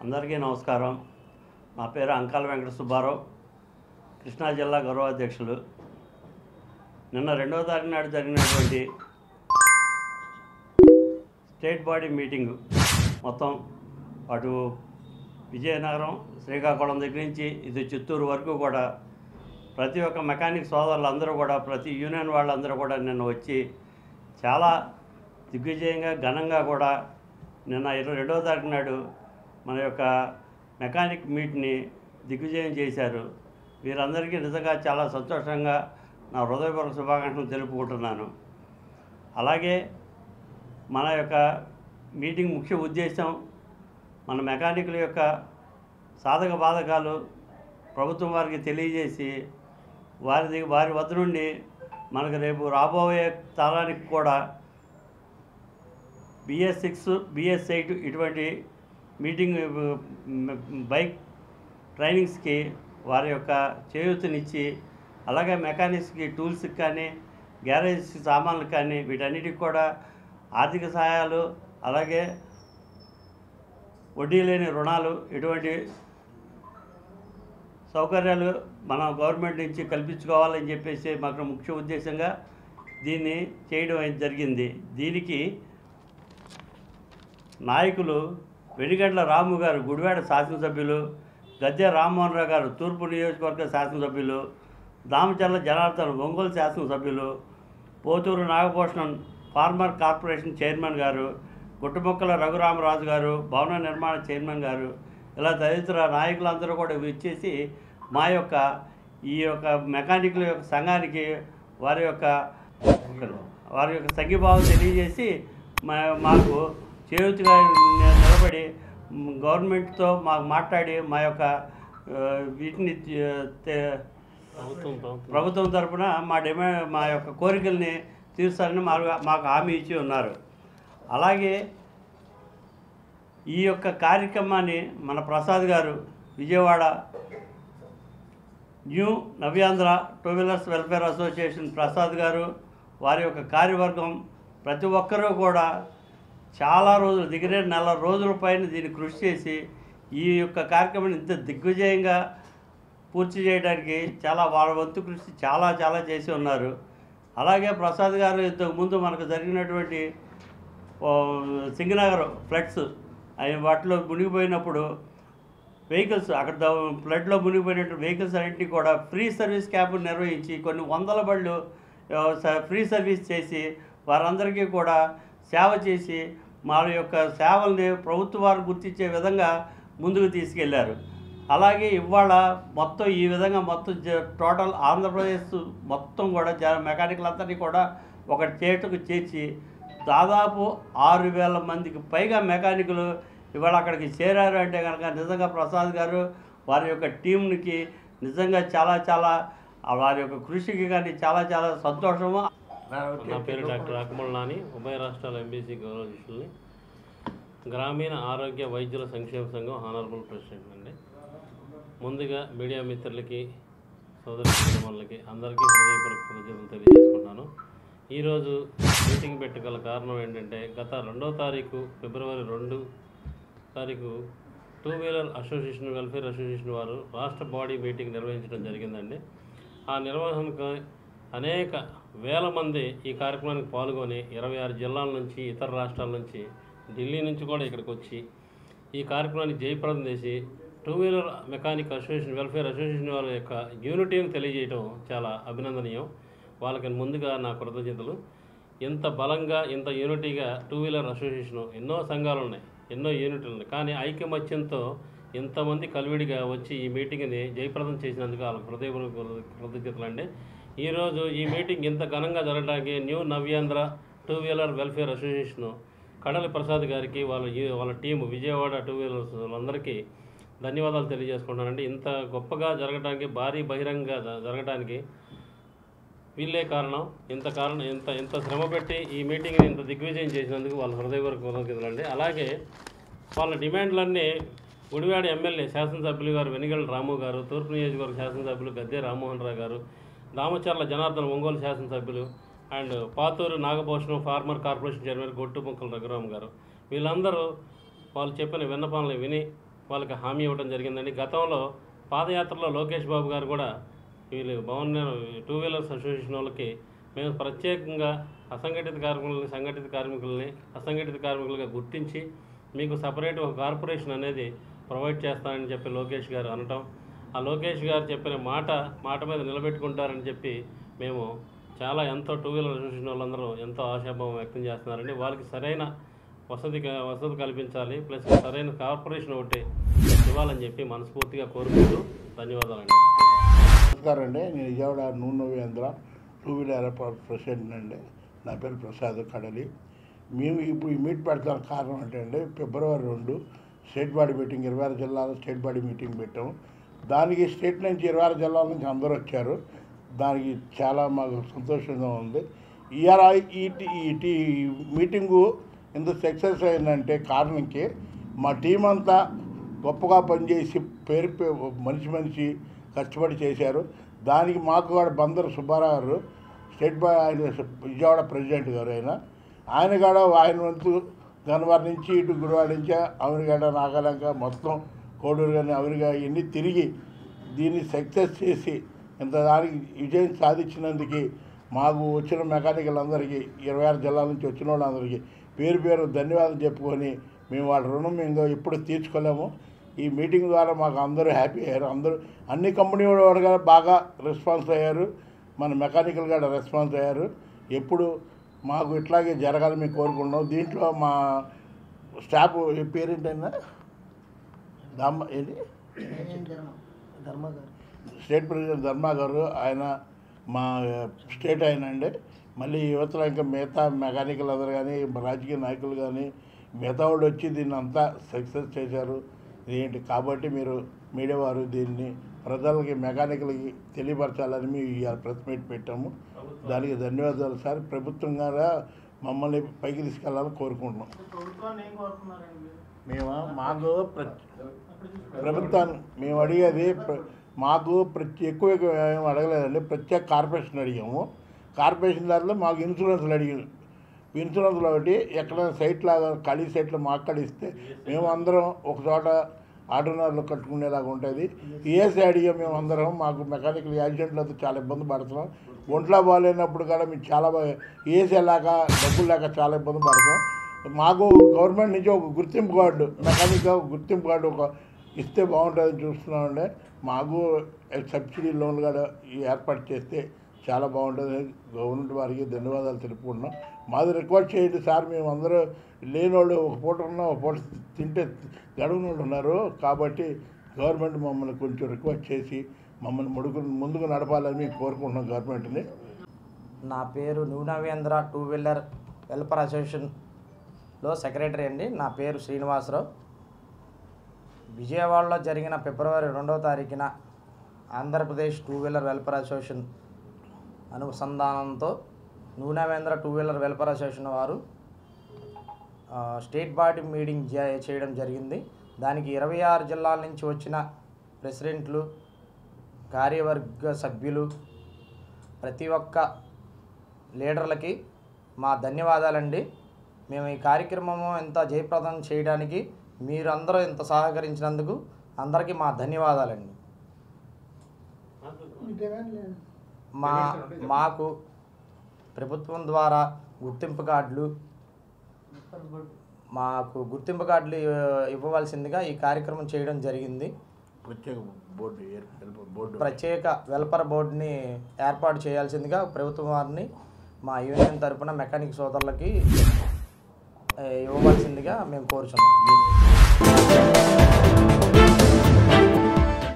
అందరికీ నమస్కారం. నా పేరు అంకాల వెంకట సుబ్బారావు, కృష్ణా జిల్లా గౌరవాధ్యక్షులు. నిన్న 2వ తారీఖు నాడు జరిగినటువంటి స్టేట్ బాడీ మీటింగు మొత్తం అటు విజయనగరం, శ్రీకాకుళం దగ్గర నుంచి ఇది చిత్తూరు వరకు కూడా ప్రతి ఒక్క మెకానిక్ సోదరులందరూ కూడా, ప్రతి యూనియన్ వాళ్ళందరూ కూడా నిన్న వచ్చి చాలా దిగ్విజయంగా ఘనంగా కూడా నిన్న 2వ తారీఖు నాడు మన యొక్క మెకానిక్ మీట్ని దిగ్విజయం చేశారు. వీరందరికీ నిజంగా చాలా సంతోషంగా నా హృదయపూర్వక శుభాకాంక్షలు తెలుపుకుంటున్నాను. అలాగే మన యొక్క మీటింగ్ ముఖ్య ఉద్దేశం మన మెకానికుల యొక్క సాధక బాధకాలు ప్రభుత్వం వారికి తెలియజేసి వారి వద్ద నుండి మనకు రేపు రాబోయే తరానికి కూడా BS6, BS8 ఇటువంటి మీటింగ్ బైక్ ట్రైనింగ్స్కి వారి యొక్క చేయూతనిచ్చి, అలాగే మెకానిక్స్కి టూల్స్కి కానీ గ్యారేజ్ సామాన్లకు కానీ వీటన్నిటికి కూడా ఆర్థిక సహాయాలు, అలాగే వడ్డీ లేని రుణాలు, ఇటువంటి సౌకర్యాలు మన గవర్నమెంట్ నుంచి కల్పించుకోవాలని చెప్పేసి మాకు ముఖ్య ఉద్దేశంగా దీన్ని చేయడం జరిగింది. దీనికి నాయకులు వెనిగండ్ల రాము గారు గుడివాడ శాసనసభ్యులు, గద్దె రామ్మోహన్ రావు గారు తూర్పు నియోజకవర్గ శాసనసభ్యులు, దామచర్ల జనార్దన్ ఒంగోలు శాసనసభ్యులు, Pothuru Nagabhushanam former corporation chairman గారు, గుట్టముక్కల రఘురామరాజు గారు భవన నిర్మాణ చైర్మన్ గారు, ఇలా తదితర నాయకులందరూ కూడా వచ్చేసి ఈ యొక్క మెకానికుల యొక్క సంఘానికి వారి యొక్క సంఘీభావం తెలియజేసి మాకు చేయూతగా నిలబడి గవర్నమెంట్తో మాకు మాట్లాడి మా యొక్క వీటిని ప్రభుత్వం తరఫున మా యొక్క కోరికల్ని తీర్చాలని మాకు హామీ ఇచ్చి ఉన్నారు. అలాగే ఈ యొక్క కార్యక్రమాన్ని మన Prasad garu Vijayawada new Navyandhra two wheelers welfare association Prasad garu, వారి యొక్క కార్యవర్గం ప్రతి ఒక్కరూ కూడా చాలా రోజులు దగ్గర నెల రోజుల పైన దీన్ని కృషి చేసి ఈ యొక్క కార్యక్రమాన్ని ఇంత దిగ్విజయంగా పూర్తి చేయడానికి వాళ్ళ వంతు కృషి చాలా చేసి ఉన్నారు. అలాగే ప్రసాద్ గారు ఇంతకుముందు మనకు జరిగినటువంటి సింగనగర్ ఫ్లడ్స్ వాటిలో మునిగిపోయినప్పుడు వెహికల్స్ అక్కడ ఫ్లడ్లో మునిగిపోయినటువంటి వెహికల్స్ అన్నింటినీ కూడా ఫ్రీ సర్వీస్ క్యాంపులు నిర్వహించి కొన్ని వందల బళ్ళు ఫ్రీ సర్వీస్ చేసి వారందరికీ కూడా సేవ చేసి మా యొక్క సేవల్ని ప్రభుత్వ వారు గుర్తించే విధంగా ముందుకు తీసుకెళ్లారు. అలాగే ఇవాళ మొత్తం ఈ విధంగా మొత్తం టోటల్ ఆంధ్రప్రదేశ్ మొత్తం కూడా మెకానికల్ కూడా ఒక చేటుకు చేర్చి దాదాపు 6,000 మందికి పైగా మెకానికులు ఇవాళ అక్కడికి చేరారు అంటే కనుక నిజంగా ప్రసాద్ గారు వారి యొక్క టీంకి నిజంగా చాలా వారి యొక్క కృషికి కానీ చాలా సంతోషము. నా పేరు డాక్టర్ అక్మల్ నాని, ఉభయ రాష్ట్రాల MBC గౌరవాధ్యక్షుల్ని, గ్రామీణ ఆరోగ్య వైద్యుల సంక్షేమ సంఘం హానరబుల్ ప్రెసిడెంట్ అండి. ముందుగా మీడియా మిత్రులకి, సోదరి కుటుంబాలకి అందరికీ హృదయపూర్వక కృతజ్ఞతలు తెలియజేసుకుంటాను. ఈరోజు మీటింగ్ పెట్టగల కారణం ఏంటంటే, గత 2వ తారీఖు ఫిబ్రవరి 2 తారీఖు two wheeler association welfare association వారు రాష్ట్ర బాడీ మీటింగ్ నిర్వహించడం జరిగిందండి. ఆ నిర్వహణకు అనేక వేల మంది ఈ కార్యక్రమానికి పాల్గొని 26 జిల్లాల నుంచి, ఇతర రాష్ట్రాల నుంచి, ఢిల్లీ నుంచి కూడా ఇక్కడికి వచ్చి ఈ కార్యక్రమాన్ని జయప్రదం చేసి two wheeler mechanic association welfare association వారి యొక్క యూనిటీని తెలియజేయడం చాలా అభినందనీయం. వాళ్ళకి ముందుగా నా కృతజ్ఞతలు. ఇంత బలంగా ఇంత యూనిటీగా టూ వీలర్ అసోసియేషన్ ఎన్నో సంఘాలు ఉన్నాయి, ఎన్నో యూనిట్లు ఉన్నాయి, కానీ ఐకమత్యంతో ఇంతమంది కలివిడిగా వచ్చి ఈ మీటింగ్ని జయప్రదం చేసినందుకు వాళ్ళకి హృదయపూర్వక కృతజ్ఞతలు అండి. ఈరోజు ఈ మీటింగ్ ఇంత ఘనంగా జరగడానికి new Navyandhra two wheeler welfare association కడలి ప్రసాద్ గారికి, వాళ్ళ టీము విజయవాడ టూ వీలర్స్ వాళ్ళందరికీ ధన్యవాదాలు తెలియజేసుకుంటానండి. ఇంత గొప్పగా జరగడానికి, భారీ బహిరంగ జరగడానికి వీళ్ళే కారణం. ఇంత శ్రమ పెట్టి ఈ మీటింగ్ని ఇంత దిగ్విజయం చేసినందుకు వాళ్ళ హృదయపూర్వక కృతజ్ఞతలండి. అలాగే వాళ్ళ డిమాండ్లన్నీ గుడివాడ ఎమ్మెల్యే శాసనసభ్యులు గారు వెనిగండ్ల రాము గారు, తూర్పు నియోజకవర్గ శాసనసభ్యులు గద్దె రామ్మోహన్ రావు గారు, దామచర్ల జనార్దన్ ఒంగోలు శాసనసభ్యులు and Pathuru Nagabhushanam former corporation chairman Guttumukkala Raghuram గారు, వీళ్ళందరూ వాళ్ళు చెప్పిన విన్నపాలను విని వాళ్ళకి హామీ ఇవ్వడం జరిగిందండి. గతంలో పాదయాత్రలో లోకేష్ బాబు గారు కూడా వీళ్ళు భవన్ టూ వీలర్స్ అసోసియేషన్ వాళ్ళకి మేము ప్రత్యేకంగా అసంఘటిత కార్మికులని సంఘటిత కార్మికులని అసంఘటిత కార్మికులుగా గుర్తించి మీకు సపరేట్ ఒక కార్పొరేషన్ అనేది ప్రొవైడ్ చేస్తానని చెప్పి లోకేష్ గారు అనటం, ఆ లోకేష్ గారు చెప్పిన మాట మీద నిలబెట్టుకుంటారని చెప్పి మేము ఎంతో టూ వీలర్ అసోసియేషన్ వాళ్ళందరూ ఎంతో ఆశాభావం వ్యక్తం చేస్తున్నారండి. వాళ్ళకి సరైన వసతి కల్పించాలి, ప్లస్ సరైన కార్పొరేషన్ ఒకటి ఇవ్వాలని చెప్పి మనస్ఫూర్తిగా కోరుకుంటూ ధన్యవాదాలండి. నమస్కారం అండి. నేను విజయవాడ నూనెవేంద్ర టూ వీలర్ ఎయిర్పోర్ట్ ప్రెసిడెంట్ అండి. నా పేరు ప్రసాద్ కడలి. మేము ఇప్పుడు ఈ మీట్ పెడతాం కారణం ఏంటంటే ఫిబ్రవరి 2 స్టేట్ బాడీ మీటింగ్ 26 జిల్లాలో స్టేట్ బాడీ మీటింగ్ పెట్టాము. దానికి స్టేట్ నుంచి 26 జిల్లాల నుంచి అందరూ వచ్చారు. దానికి చాలా మాకు సంతోషంగా ఉంది. ఈ మీటింగు ఎంత సక్సెస్ అయిందంటే కారణంకి మా టీం అంతా గొప్పగా పనిచేసి మనిషి కష్టపడి చేశారు. దానికి మాకు కూడా బందరు సుబ్బారావు గారు స్టేట్ ఆయన విజయవాడ ప్రెసిడెంట్ గారు ఆయన కూడా ఆయన వంతు గన్నవరం నుంచి ఇటు గుడివాడ నుంచి అమెరికాడ నాగాలంక మొత్తం కోడూరు కానీ అమెరికా ఇవన్నీ తిరిగి దీన్ని సక్సెస్ చేసి ఇంత దానికి విజయం సాధించినందుకు మాకు వచ్చిన మెకానికల్ అందరికీ 26 జిల్లాల నుంచి వచ్చిన వాళ్ళందరికీ పేరు ధన్యవాదాలు చెప్పుకొని మేము వాళ్ళ రుణం మేము ఎప్పుడు తీర్చుకోలేము. ఈ మీటింగ్ ద్వారా మాకు అందరూ హ్యాపీ అయ్యారు. అందరూ అన్ని కంపెనీ వాళ్ళు కూడా బాగా రెస్పాన్స్ అయ్యారు. మన మెకానికల్ కూడా రెస్పాన్స్ అయ్యారు. ఎప్పుడు మాకు ఇట్లాగే జరగాలని మేము కోరుకుంటున్నాం. దీంట్లో మా స్టాఫ్ పేరేంటైనా స్టేట్ ప్రెసిడెంట్ ధర్మా గారు, ఆయన మా స్టేట్ అండి. మళ్ళీ యువతలో ఇంకా మిగతా మెకానికల్ అందరు కానీ రాజకీయ నాయకులు కానీ మిగతా వాళ్ళు వచ్చి దీన్ని అంతా సక్సెస్ చేశారు. ఏంటి కాబట్టి మీరు మీడియా వారు దీన్ని ప్రజలకి మెకానికల్కి తెలియపరచాలని మేము ఈ ప్రెస్ మీట్ పెట్టాము. దానికి ధన్యవాదాలు సార్. ప్రభుత్వంగా మమ్మల్ని పైకి తీసుకెళ్ళాలని కోరుకుంటున్నాం. మాకు ప్రభుత్వాన్ని మేము అడిగేది మాకు ఎక్కువ ఏం అడగలేదండి. ప్రత్యేక కార్పొరేషన్ అడిగాము. కార్పొరేషన్ దాంట్లో మాకు ఇన్సూరెన్స్లు అడిగాము. ఇన్సూరెన్స్లో ఒకటి ఎక్కడైనా సైట్లాగా ఖాళీ సైట్లో మాకు ఇస్తే మేము అందరం ఒక చోట ఆటోనర్లు కట్టుకునేలాగా ఉంటుంది. ఈఎస్ఐ అడిగా మేము అందరం. మాకు మెకానికల్ యాక్సిడెంట్లతో చాలా ఇబ్బంది పడుతున్నాం. ఒంట్లో బాగాలేనప్పుడు కూడా మేము చాలా ఈఎస్ఐ లేక డబ్బులు లేక చాలా ఇబ్బంది పడతాం. మాకు గవర్నమెంట్ నుంచి ఒక గుర్తింపు కార్డు మెకానిక్ గుర్తింపు కార్డు ఇస్తే బాగుంటుందని చూస్తున్నామండి. మాకు సబ్సిడీ లోన్లు కూడా ఏర్పాటు చేస్తే చాలా బాగుంటుంది. గవర్నమెంట్ వారికి ధన్యవాదాలు తెలుపుకుంటున్నాం. మాది రిక్వెస్ట్ చేయండి సార్. మేము అందరూ లేనివాళ్ళు ఒక పూట ఉన్నా ఒక పూట తింటే గడువున వాళ్ళు ఉన్నారు. కాబట్టి గవర్నమెంట్ మమ్మల్ని కొంచెం రిక్వెస్ట్ చేసి మమ్మల్ని ముందుకు నడపాలని మేము కోరుకుంటున్నాం గవర్నమెంట్ని. నా పేరు నూనెవేంద్ర టూ వీలర్ వెల్ఫేర్ అసోసియేషన్లో సెక్రటరీ అండి. నా పేరు శ్రీనివాసరావు. విజయవాడలో జరిగిన ఫిబ్రవరి 2వ తారీఖున Andhra Pradesh two wheeler welfare association అనుసంధానంతో నూనెవేంద్ర టూ వీలర్ వెల్ఫేర్ అసోసియేషన్ వారు స్టేట్ బాడీ మీటింగ్ చేయడం జరిగింది. దానికి 26 జిల్లాల నుంచి వచ్చిన ప్రెసిడెంట్లు, కార్యవర్గ సభ్యులు, ప్రతి ఒక్క లీడర్లకి మా ధన్యవాదాలండి. మేము ఈ కార్యక్రమము ఎంత జయప్రదం చేయడానికి మీరందరూ ఇంత సహకరించినందుకు అందరికీ మా ధన్యవాదాలండి. మాకు ప్రభుత్వం ద్వారా గుర్తింపు కార్డులు ఇవ్వవలసిందిగా ఈ కార్యక్రమం చేయడం జరిగింది. ప్రత్యేక వెల్ఫేర్ బోర్డుని ఏర్పాటు చేయాల్సిందిగా ప్రభుత్వం వారిని మా యూనియన్ తరపున మెకానిక్ సోదరులకి ఇవ్వవలసిందిగా మేము కోరుచున్నాం.